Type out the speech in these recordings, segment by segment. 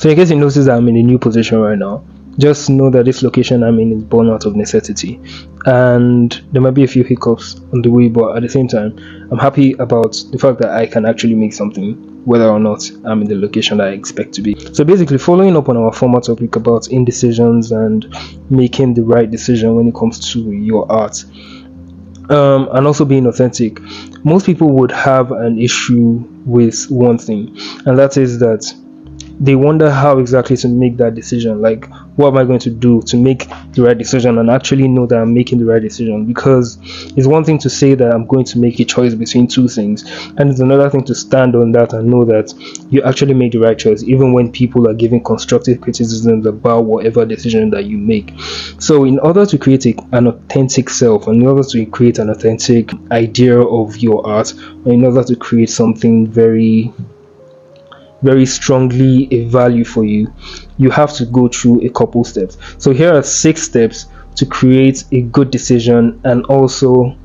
So in case you notice that I'm in a new position right now, just know that this location I'm in is born out of necessity. And there might be a few hiccups on the way, but at the same time, I'm happy about the fact that I can actually make something, whether or not I'm in the location that I expect to be. So basically, following up on our former topic about indecisions and making the right decision when it comes to your art, and also being authentic, most people would have an issue with one thing, and that is that they wonder how exactly to make that decision. Like, what am I going to do to make the right decision and actually know that I'm making the right decision? Because it's one thing to say that I'm going to make a choice between two things, and it's another thing to stand on that and know that you actually made the right choice, even when people are giving constructive criticisms about whatever decision that you make. So, in order to create an authentic self, in order to create an authentic idea of your art, or in order to create something very strongly a value for you, you have to go through a couple steps. So here are 6 steps to create a good decision and also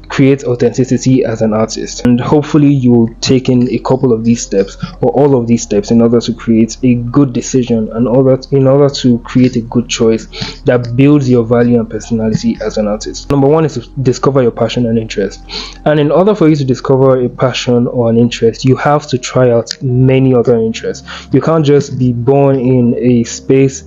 create authenticity as an artist. And hopefully you'll take in a couple of these steps or all of these steps in order to create a good decision and in order to create a good choice that builds your value and personality as an artist. Number one is to discover your passion and interest. And in order for you to discover a passion or an interest, you have to try out many other interests. You can't just be born in a space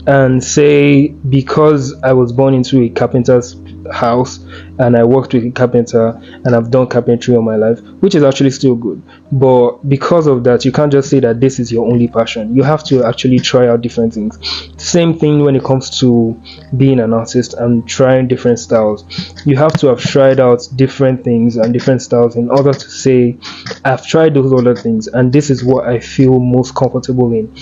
and say, because I was born into a carpenter's house and I worked with a carpenter and I've done carpentry all my life, which is actually still good, but because of that, you can't just say that this is your only passion. You have to actually try out different things. Same thing when it comes to being an artist and trying different styles. You have to have tried out different things and different styles in order to say, I've tried those other things and this is what I feel most comfortable in.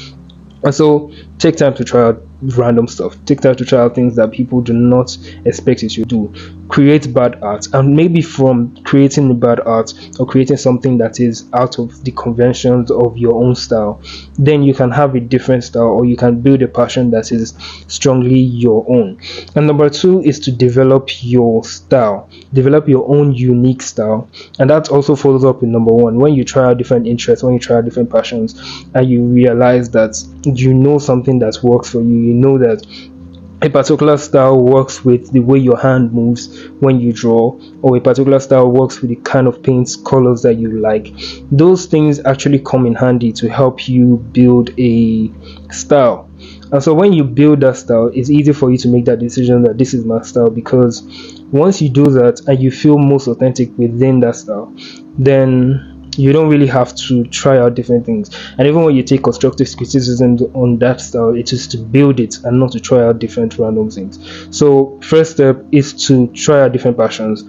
And so take time to try out random stuff. Take time to try out things that people do not expect you to do. Create bad art, and maybe from creating the bad art or creating something that is out of the conventions of your own style, then you can have a different style or you can build a passion that is strongly your own. And number 2 is to develop your style, develop your own unique style. And that also follows up in number 1. When you try out different interests, when you try out different passions, and you realize that you know something that works for you, you know that a particular style works with the way your hand moves when you draw, or a particular style works with the kind of paints colors that you like. Those things actually come in handy to help you build a style. And so when you build that style, it's easy for you to make that decision that this is my style, because once you do that and you feel most authentic within that style, then you don't really have to try out different things. And even when you take constructive criticism on that style, it is to build it and not to try out different random things. So first step is to try out different passions.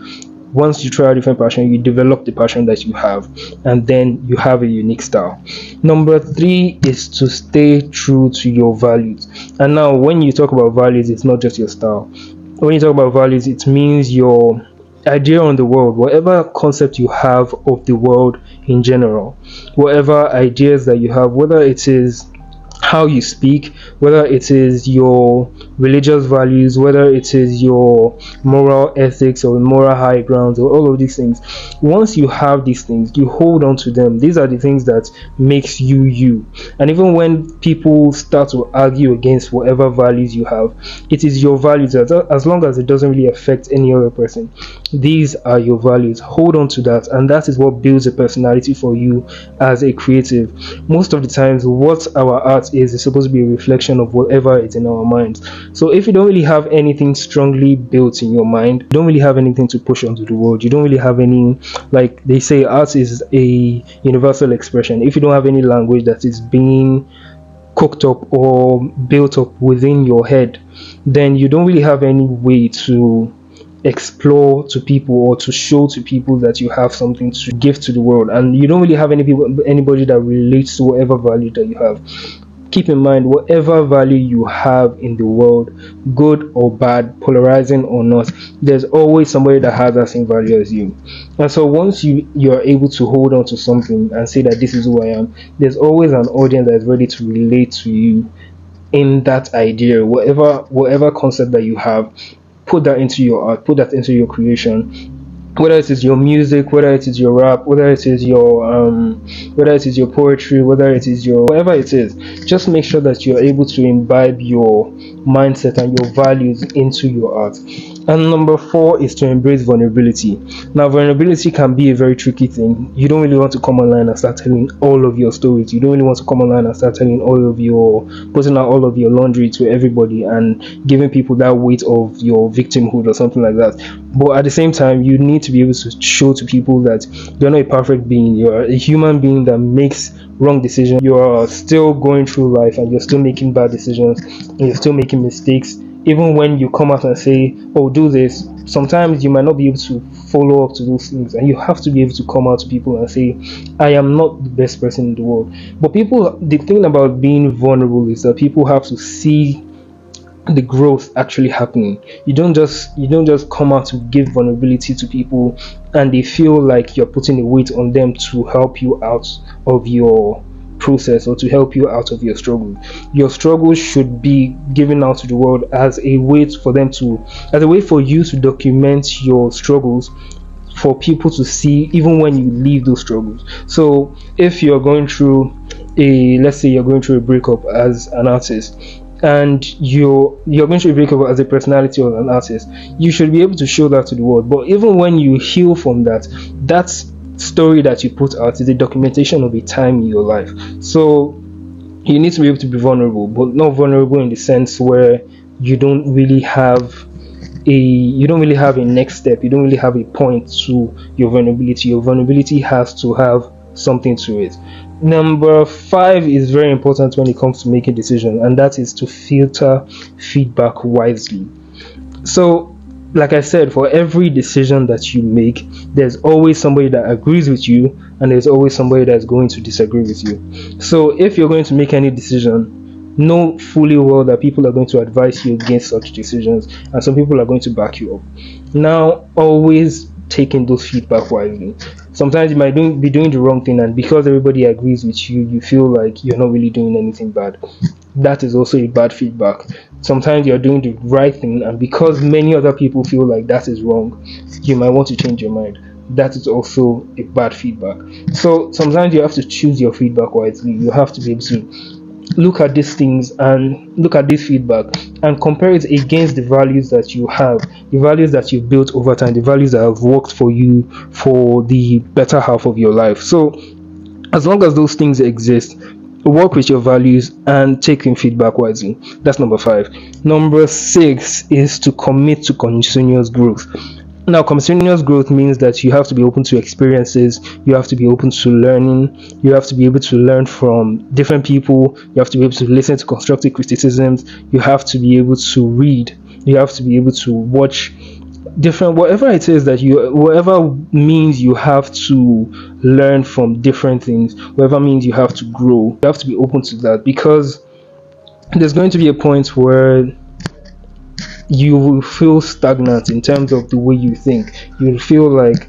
Once you try a different passion, you develop the passion that you have, and then you have a unique style. Number 3 is to stay true to your values. And now when you talk about values, it's not just your style. When you talk about values, it means your idea on the world, whatever concept you have of the world in general, whatever ideas that you have, whether it is how you speak, whether it is your religious values, whether it is your moral ethics or moral high grounds, or all of these things. Once you have these things, you hold on to them. These are the things that makes you you. And even when people start to argue against whatever values you have, it is your values that, as long as it doesn't really affect any other person, these are your values. Hold on to that, and that is what builds a personality for you as a creative. Most of the times, what our art is supposed to be a reflection of whatever is in our minds. So if you don't really have anything strongly built in your mind, you don't really have anything to push onto the world, you don't really have any, like they say, art is a universal expression. If you don't have any language that is being cooked up or built up within your head, then you don't really have any way to explore to people or to show to people that you have something to give to the world, and you don't really have anybody that relates to whatever value that you have. Keep in mind, whatever value you have in the world, good or bad, polarizing or not, there's always somebody that has that same value as you. And so once you are able to hold on to something and say that this is who I am, there's always an audience that is ready to relate to you in that idea. Whatever concept that you have, put that into your art, put that into your creation, whether it is your music, whether it is your rap, whether it is your poetry, whether it is your whatever it is, just make sure that you're able to imbibe your mindset and your values into your art. And number 4 is to embrace vulnerability. Now, vulnerability can be a very tricky thing. You don't really want to come online and start telling all of your stories. You don't really want to come online and start telling putting out all of your laundry to everybody and giving people that weight of your victimhood or something like that. But at the same time, you need to be able to show to people that you're not a perfect being. You're a human being that makes wrong decisions. You're still going through life and you're still making bad decisions and you're still making mistakes. Even when you come out and say, oh, do this, sometimes you might not be able to follow up to those things, and you have to be able to come out to people and say, I am not the best person in the world. But the thing about being vulnerable is that people have to see the growth actually happening. You don't just come out to give vulnerability to people and they feel like you're putting a weight on them to help you out of your process or to help you out of your struggle. Your struggles should be given out to the world as a way for you to document your struggles, for people to see even when you leave those struggles. So if you're going through let's say you're going through a breakup as an artist, and you're going to break up as a personality or an artist, you should be able to show that to the world. But even when you heal from that story that you put out is a documentation of a time in your life. So you need to be able to be vulnerable, but not vulnerable in the sense where you don't really have a next step. You don't really have a point to your vulnerability. Your vulnerability has to have something to it. Number 5 is very important when it comes to making decisions, and that is to filter feedback wisely. So, like I said, for every decision that you make, there's always somebody that agrees with you, and there's always somebody that's going to disagree with you. So, if you're going to make any decision, know fully well that people are going to advise you against such decisions, and some people are going to back you up. Now, always taking those feedback wisely. Sometimes you might be doing the wrong thing, and because everybody agrees with you, you feel like you're not really doing anything bad. That is also a bad feedback. Sometimes you're doing the right thing, and because many other people feel like that is wrong, you might want to change your mind. That is also a bad feedback. So sometimes you have to choose your feedback wisely. You have to be able to look at these things and look at this feedback and compare it against the values that you have, the values that you've built over time, the values that have worked for you for the better half of your life. So as long as those things exist, work with your values and take in feedback wisely. That's number 5. Number 6 is to commit to continuous growth. Now, continuous growth means that you have to be open to experiences, you have to be open to learning, you have to be able to learn from different people, you have to be able to listen to constructive criticisms, you have to be able to read, you have to be able to watch whatever it is whatever means you have to learn from different things, whatever means you have to grow, you have to be open to that, because there's going to be a point where you will feel stagnant in terms of the way you think. You'll feel like,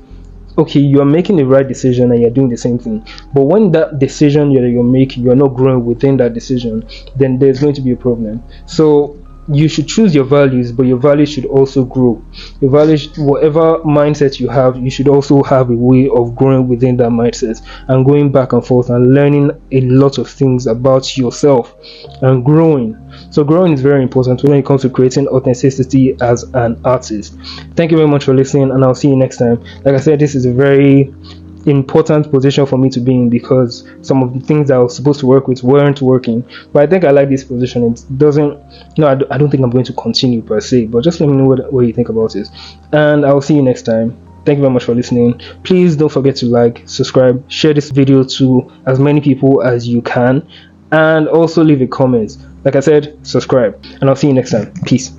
okay, you are making the right decision and you're doing the same thing, but when that decision you're making, you're not growing within that decision, then there's going to be a problem. So you should choose your values, but your values should also grow. Your values, whatever mindset you have, you should also have a way of growing within that mindset and going back and forth and learning a lot of things about yourself and growing. So growing is very important when it comes to creating authenticity as an artist. Thank you very much for listening, and I'll see you next time. Like I said, this is a very important position for me to be in, because some of the things that I was supposed to work with weren't working, but I think I like this position. It doesn't, no, I don't think I'm going to continue per se, but just let me know what you think about it, and I'll see you next time. Thank you very much for listening. Please don't forget to like, subscribe, share this video to as many people as you can, and also leave a comment. Like I said, subscribe, and I'll see you next time. Peace.